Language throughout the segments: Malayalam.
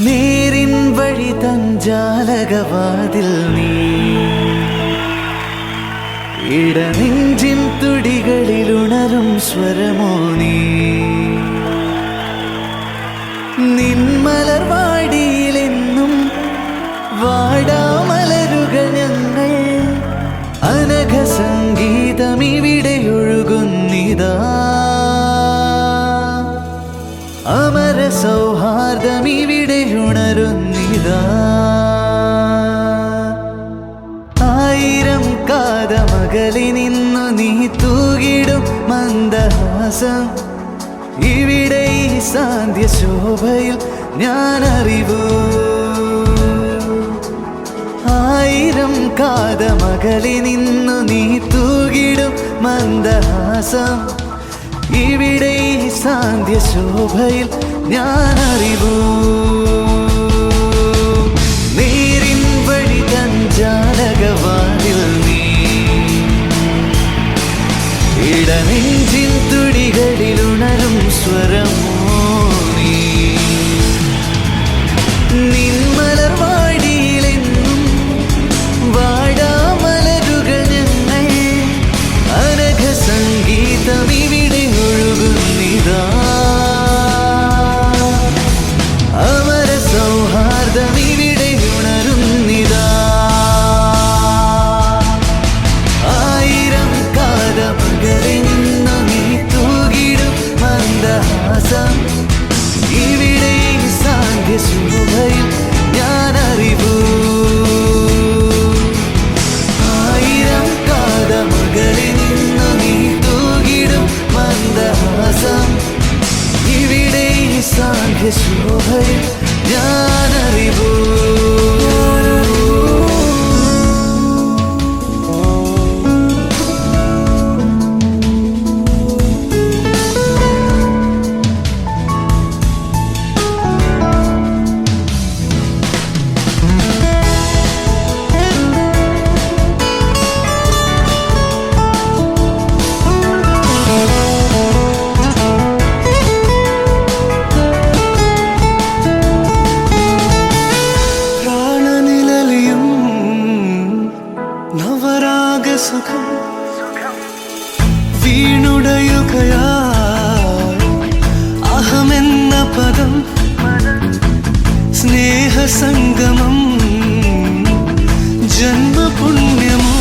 നേരിൻ വഴി തഞ്ചാലകവാതിൽ നീ ഇടനെഞ്ചിൻ തുടികളിലുണരും സ്വരമോ നീ നിൻമലർവാടിയിലെന്നും വാടാമലരുകൾ ഞങ്ങൾ അനഘ സംഗീതമിവിടെ ഒഴുകുന്നിതാ അമര സൗഹാർദ്ദമിവിടെ ഉണരുന്നിതാ ആയിരം കാതമകലി നിന്നു നീ തൂകിടും മന്ദഹാസം ഇവിടെ ഈ സാന്ധ്യ ശോഭയിൽ ഞാൻ അറിവൂ ആയിരം കാതമകലി നിന്നു നീ തൂകിടും മന്ദഹാസം ഇവിടെ ഈ സാന്ധ്യ ശോഭയിൽ ഞാൻ അറിവൂ നേരിൻ വഴി തഞ്ചാലകവാതിൽ നീ ഇടനെഞ്ചിൻ തുടികളിലുണരും സ്വരമോ നീ നിൻമലർവാടിയിലെന്നും വാടാമലരുകൾ ഞങ്ങൾ അനഘ സംഗീതമിവിടെ ഒഴുകുന്നിതാ അമര സൗഹാർദ്ദമിവിടെ ഉണരുന്നിതാ ആയിരം കാതമകലിൽ നിന്നു നീ തൂകിടും മന്ദഹാസം ഇവിടെ ഈ സാന്ധ്യ ശോഭയിൽ ഞാൻ അറിവൂ ആയിരം കാതമകലിൽ നിന്നു നീ തൂകിടും മന്ദഹാസം ഇവിടെ ഈ സാന്ധ്യ ശോഭയിൽ ഞാൻ അറിവൂ സുഖം വീണുടയുകയായി അഹമെന്ന പദം സ്നേഹസംഗമം ജന്മപുണ്യമോ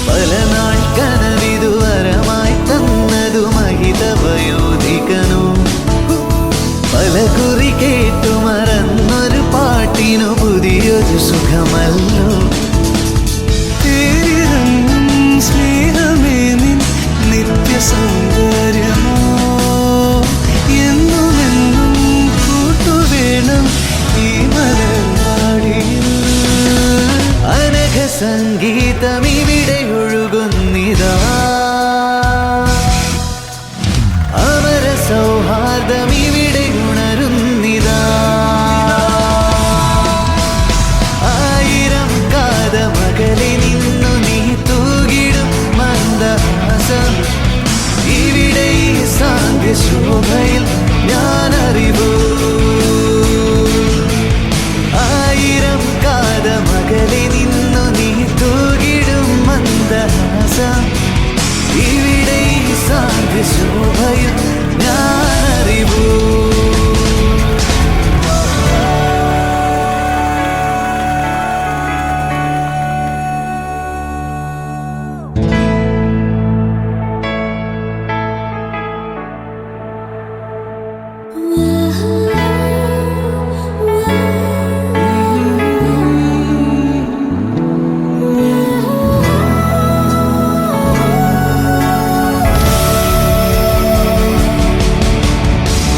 പല നാൾ കനവിതുവരമായി തന്നതു മഹിതവയോധികനോ പല കുറി കേട്ടു മറന്നൊരു പാട്ടിനു പുതിയൊരു സുഖമല്ലോ സ്നേഹമേ നിൻ നിത്യസൗന്ദര്യമോ എന്നുമെന്നും കൂട്ടുവേണം ഈ മലർവാടിയിൽ അനഘ സംഗീതമിവിടെ ഒഴുകുന്നിതാ അമര സൗഹാർദ്ദമിവിടെ ഉണരുന്നിതാ ആയിരം കാതമകലിൽ നിന്നു നീ തൂകിടും മന്ദഹാസം ഇവിടെ ഈ സാന്ധ്യ ശോഭയിൽ ഞാൻ അറിവൂ ആയിരം കാതമകലിൽ നിന്നു നീ തൂകിടും മന്ദഹാസം ഇവിടെ ഈ സാന്ധ്യ ശോഭയിൽ ഞാൻ അറിവൂ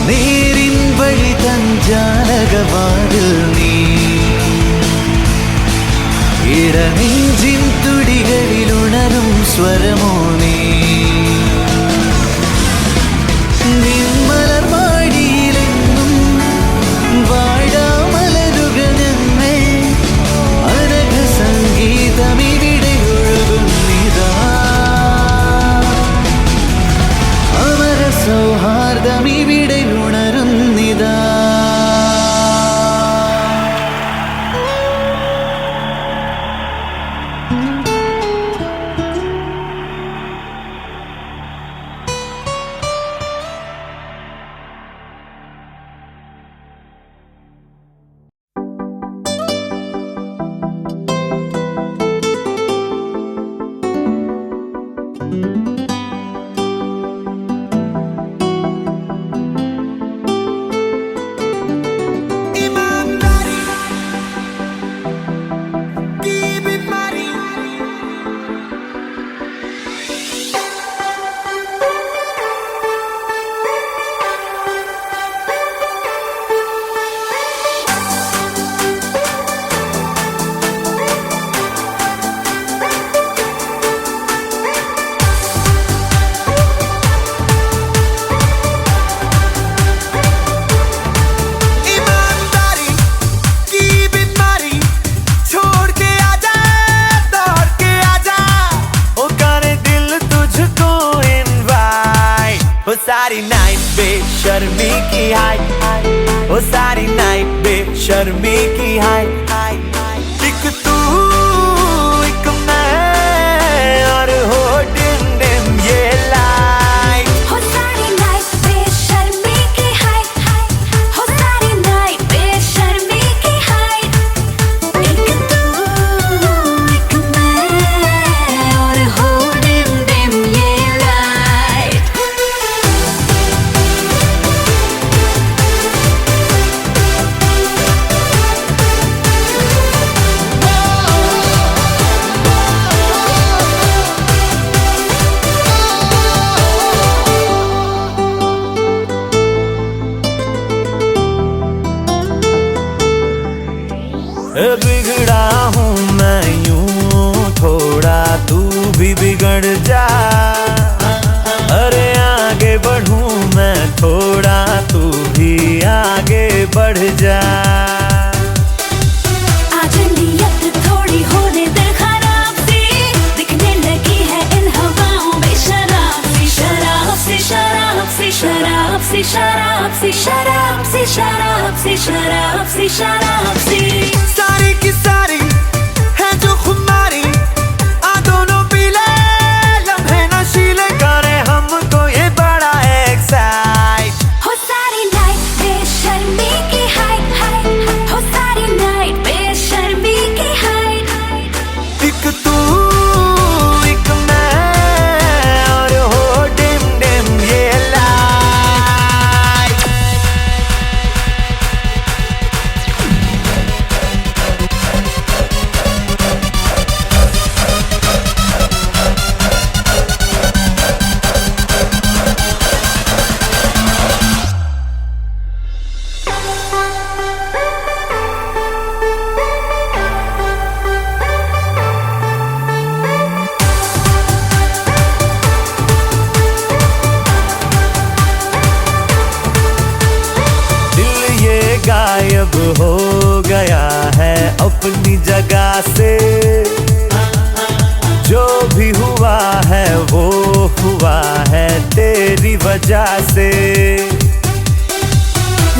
നേരിൻ വഴി തഞ്ചാലകവാതിൽ നീ ഇടനെഞ്ചിൻ തുടികളിലുണരും സ്വരമോ നീ നിൻമലർവാടിയിലെന്നും വാടാമലരുകൾ ഞങ്ങൾ അനഘ സംഗീതമിവിടെ ഒഴുകുന്നിതാ അമര സൗഹാർദ്ദമിവിടെ ഉണരുന്നിതാ वो सारी नाइट बेशर्मी की हाय। एक तू एक मैं और हो डिम डिम ये लाइट। हो सारी नाइट बेशर्मी की हाय। हो सारी नाइट बेशर्मी की हाय। एक तू एक मैं और हो डिम डिम ये लाइट। बिगड़ा हूँ मैं यूं थोड़ा, तू भी बिगड़ जा। अरे आगे बढ़ूं मैं थोड़ा, तू भी आगे बढ़ जा। आज नियत थोड़ी होने दे खराब सी, दिखने लगी है इन हवाओं में शराब सी। शराब सी शराब सी शराब सी शराब सी शराब सी शराब सी शराब सी शराब सी। सारी की सारी है जो खुमारी, आ दोनों पीले लम्हे नशीले करे हमको ये बड़ा एक्साइट। हो सारी नाइट बेशर्मी की हाय। हो सारी नाइट बेशर्मी की हाय। एक तू एक मैं और हो डिम डिम ये लाइट। गायब हो गया है अपनी जगह से, जो भी हुआ है वो हुआ है तेरी वजह से।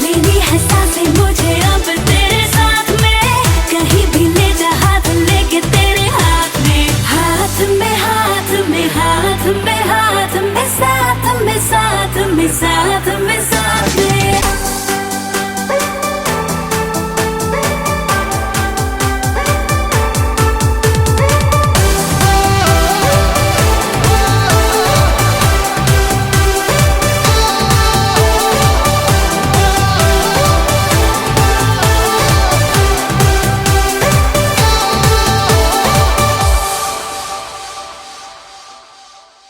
लेनी है सांसें मुझे अब तेरे साथ में, कहीं भी ले जा हाथ लेके तेरे हाथ में। हाथ में हाथ में हाथ में हाथ में साथ में साथ में साथ